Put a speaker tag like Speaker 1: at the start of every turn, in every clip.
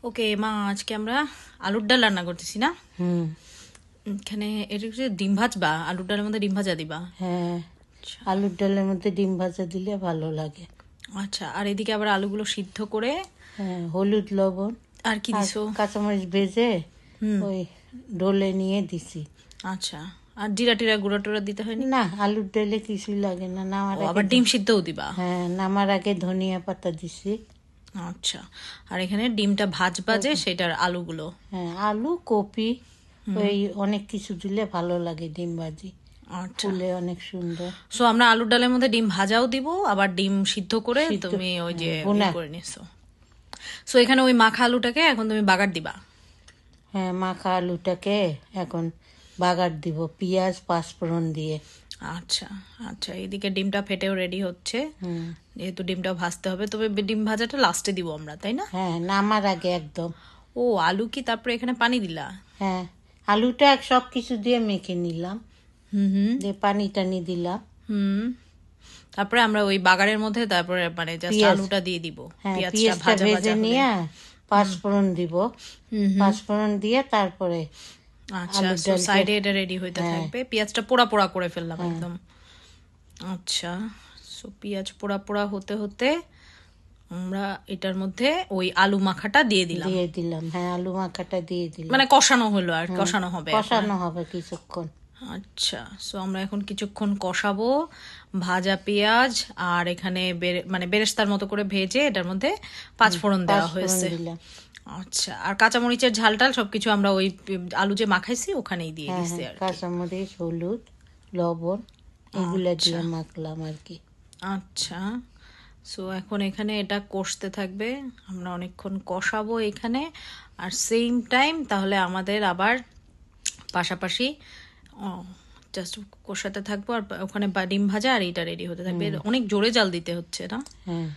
Speaker 1: ওকে মা, আজকে আমরা আলুর ডাল রান্না করতেছি না।
Speaker 2: হুম।
Speaker 1: এখানে এটা হচ্ছে ডিম ভাজবা, আলুর ডালের মধ্যে ডিম ভাজা দিবা।
Speaker 2: হ্যাঁ, আলুর ডালের মধ্যে ডিম ভাজা দিলে ভালো লাগে।
Speaker 1: আচ্ছা, আর এদিকে আবার আলুগুলো সিদ্ধ করে
Speaker 2: হ্যাঁ, হলুদ লবণ
Speaker 1: আর কি
Speaker 2: আর
Speaker 1: দিছো?
Speaker 2: কাঁচামরিচ ভেজে ওই ডোলে নিয়ে দিছি।
Speaker 1: আচ্ছা, আর জিরা টিরা গুঁড়া টুড়া দিতে হয়নি?
Speaker 2: না, আলুর ডালে কিছুই লাগে না। নামার
Speaker 1: ও,
Speaker 2: আগে
Speaker 1: আবার ডিম সিদ্ধও দিবা?
Speaker 2: হ্যাঁ, নামার আগে ধনিয়া পাতা দিছি।
Speaker 1: আচ্ছা, আর এখানে ডিমটা ভাজবা যে সেটার আলুগুলো।
Speaker 2: হ্যাঁ, আলু কপি ওই অনেক কিছু দিলে ভালো লাগে ডিম ভাজি।
Speaker 1: আচ্ছা,
Speaker 2: ফুলে অনেক সুন্দর।
Speaker 1: সো আমরা আলুর ডালের মধ্যে ডিম ভাজাও দিব, আবার ডিম সিদ্ধ করে তুমি ওই যে
Speaker 2: ভুনা
Speaker 1: করে নিছো। সো এখানে ওই মাখা আলুটাকে এখন তুমি বাগার দিবা।
Speaker 2: হ্যাঁ, মাখা আলুটাকে এখন বাগার দিব পেঁয়াজ পাঁচফোড়ন দিয়ে।
Speaker 1: আচ্ছা আচ্ছা, এইদিকে ডিমটা ফেটেও রেডি হচ্ছে, যেহেতু ডিমটা ভাজতে হবে। তবে ডিম ভাজাটা লাস্টে দিব আমরা, তাই না?
Speaker 2: হ্যাঁ, নামার আগে একদম।
Speaker 1: ও, আলু কি তারপরে এখানে পানি দিলা?
Speaker 2: হ্যাঁ, আলুটা সব কিছু দিয়ে মেখে নিলাম, দিয়ে পানি টানি দিলাম।
Speaker 1: হুম, তারপরে আমরা ওই বাগারের মধ্যে তারপরে মানে জাস্ট আলুটা দিয়ে দিব।
Speaker 2: হ্যাঁ,
Speaker 1: পেঁয়াজটা
Speaker 2: পেঁয়াজটা
Speaker 1: ভাজা ভাজা
Speaker 2: ভেজে
Speaker 1: হলে।
Speaker 2: নিয়ে পাঁচফোড়ন দিব। পাঁচফোড়ন দিয়ে তারপরে
Speaker 1: আচ্ছা, সো সাইডে এটা রেডি হইতে থাকবে। পেঁয়াজটা পোড়া পোড়া করে ফেললাম একদম। আচ্ছা, সো পেঁয়াজ পোড়া পোড়া হতে হতে আমরা এটার মধ্যে ওই আলু মাখাটা দিয়ে দিলাম।
Speaker 2: হ্যাঁ, আলু মাখাটা দিয়ে দিলাম।
Speaker 1: মানে কষানো হলো, আর কষানো হবে এখন।
Speaker 2: কষানো হবে কিছুক্ষণ।
Speaker 1: আচ্ছা, সো আমরা এখন কিছুক্ষণ কষাবো ভাজা পেঁয়াজ, আর এখানে মানে বেরেস্তার মতো করে ভেজে এটার মধ্যে পাঁচফোড়ন দেওয়া হয়েছে।
Speaker 2: দিলাম।
Speaker 1: আচ্ছা, আর কাঁচামরিচের ঝাল টাল সবকিছু আমরা ওই আলু যে মাখাইছি ওখানেই দিয়ে দিচ্ছি আর কি।
Speaker 2: কাঁচামরিচ, হলুদ, লবণ এগুলা দিয়ে মাখলাম আর কি।
Speaker 1: আচ্ছা, সো এখন এখানে এটা কষতে থাকবে, আমরা অনেকক্ষণ কষাবো এখানে। আর সেম টাইম তাহলে আমাদের আবার পাশাপাশি জাস্ট কষাতে থাকবো, আর ওখানে ডিম ভাজা আর এটা রেডি হতে থাকবে। অনেক জোরে জাল দিতে হচ্ছে না?
Speaker 2: হ্যাঁ,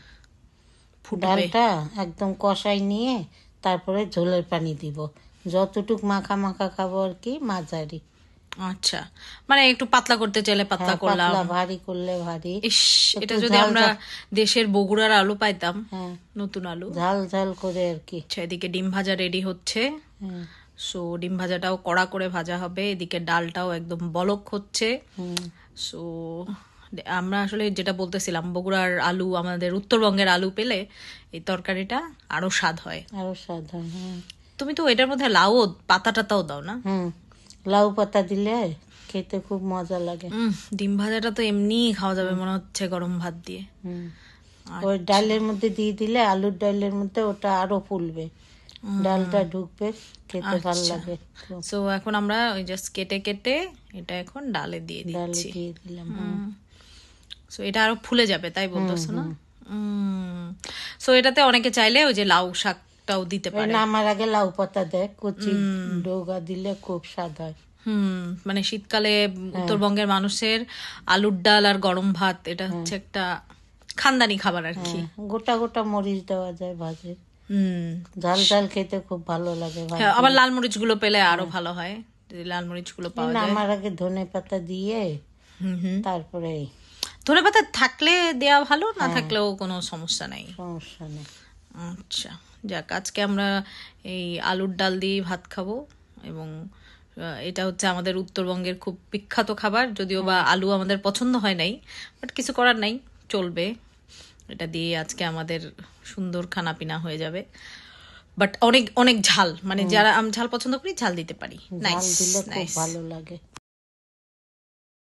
Speaker 1: ফুটবে।
Speaker 2: ডালটা একদম কষাই নিয়ে তারপরে ঝোলের পানি দিব। যতটুক মাখা মাখা খাবো আর কি, মাঝারি।
Speaker 1: আচ্ছা, মানে একটু পাতলা করতে চাইলে পাতলা করলাম,
Speaker 2: ভারী করলে ভারী।
Speaker 1: ইস, এটা যদি আমরা দেশের বগুড়ার আলু পাইতাম, নতুন আলু।
Speaker 2: ঝাল ঝাল করে আর কি।
Speaker 1: আচ্ছা, এদিকে ডিম ভাজা রেডি হচ্ছে। সো ডিম ভাজাটাও কড়া করে ভাজা হবে, এদিকে ডালটাও একদম বলক হচ্ছে। সো আমরা আসলে যেটা বলতেছিলাম, বগুড়ার আলু আমাদের উত্তরবঙ্গের আলু পেলে এই তরকারিটা আরো স্বাদ হয়।
Speaker 2: আরো স্বাদ হয়।
Speaker 1: তুমি তো এটার মধ্যে লাউ পাতা টাতাও দাও না?
Speaker 2: লাউ পাতা দিলে খেতে খুব মজা লাগে।
Speaker 1: ডিম ভাজাটা তো এমনি খাওয়া যাবে মনে হচ্ছে গরম ভাত দিয়ে।
Speaker 2: ওই ডালের মধ্যে দিয়ে দিলে, আলুর ডালের মধ্যে ওটা আরো ফুলবে, ডালটা ঢুকবে, খেতে ভালো লাগে।
Speaker 1: সো এখন আমরা ওই জাস্ট কেটে কেটে এটা এখন ডালে দিয়ে দিচ্ছি।
Speaker 2: দিয়ে দিলাম।
Speaker 1: সো এটা আরো ফুলে যাবে, তাই বলতেছো না? সো এটাতে অনেকে চাইলে ওই যে লাউ শাকটাও দিতে পারে।
Speaker 2: আমার আগে লাউ পাতা দেয়, কচি ডোগা দিলে খুব স্বাদ হয়।
Speaker 1: মানে শীতকালে উত্তরবঙ্গের মানুষের আলুর ডাল আর গরম ভাত এটা হচ্ছে একটা খানদানি খাবার আর কি।
Speaker 2: গোটা গোটা মরিচ দেওয়া যায় ভাজে, ঝাল ঝাল খেতে খুব ভালো লাগে।
Speaker 1: আবার লাল মরিচ গুলো পেলে আরো ভালো হয়, যদি লাল মরিচ গুলো পাওয়া যায়।
Speaker 2: আমার আগে ধনে পাতা দিয়ে তারপরে
Speaker 1: ধনে পাতা থাকলে দেয়া ভালো, না থাকলেও কোনো সমস্যা নেই। আচ্ছা, যাক, আজকে আমরা এই আলুর ডাল দিয়ে ভাত খাবো, এবং এটা হচ্ছে আমাদের উত্তরবঙ্গের খুব বিখ্যাত খাবার। যদিও বা আলু আমাদের পছন্দ হয় নাই, বাট কিছু করার নাই, চলবে। এটা দিয়ে আজকে আমাদের সুন্দর খানা পিনা হয়ে যাবে। বাট অনেক অনেক ঝাল, মানে যারা আমি ঝাল পছন্দ করি ঝাল দিতে পারি। নাইস,
Speaker 2: ভালো লাগে।